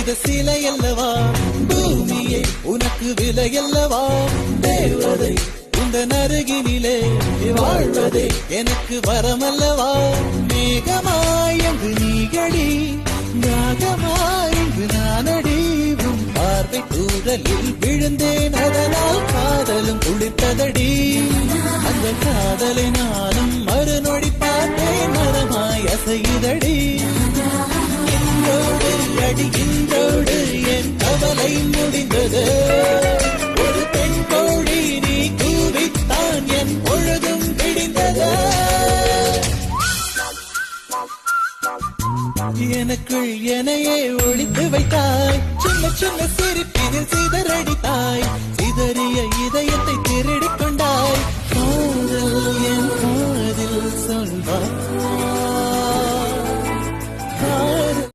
செய்த சிலை அல்லவா, பூமியை உனக்கு விலை அல்லவா, தேவதை உந்தன் அருகினிலே வாழ்வதே எனக்கு வரமல்லவா, மேகமாய் அங்கு நீகடி நாகமாய் இங்கு நானடி, உன் பார்வை தூரலில் விழுந்தேன் அதனால் காதலும் குளித்ததடி, அந்த காதலை நானும் மறுநொடி பார்த்தேன் மரமாய் அசையுதடி, இன்றோடு அடி இன்றோடு என் கவலை முடிந்தது, ஒரு பெண் கோழி நீ கூவித்தான் என் பொழுதும் விடிந்தது, எனக்குள் எனையே ஒழித்து வைத்தாய், சின்ன சின்ன சிரிப்பினில் சிதறடித்தாய், சிதறிய இதயத்தை திருடிக் கொண்டாய், காதல் என் காதில் சொல்வாய்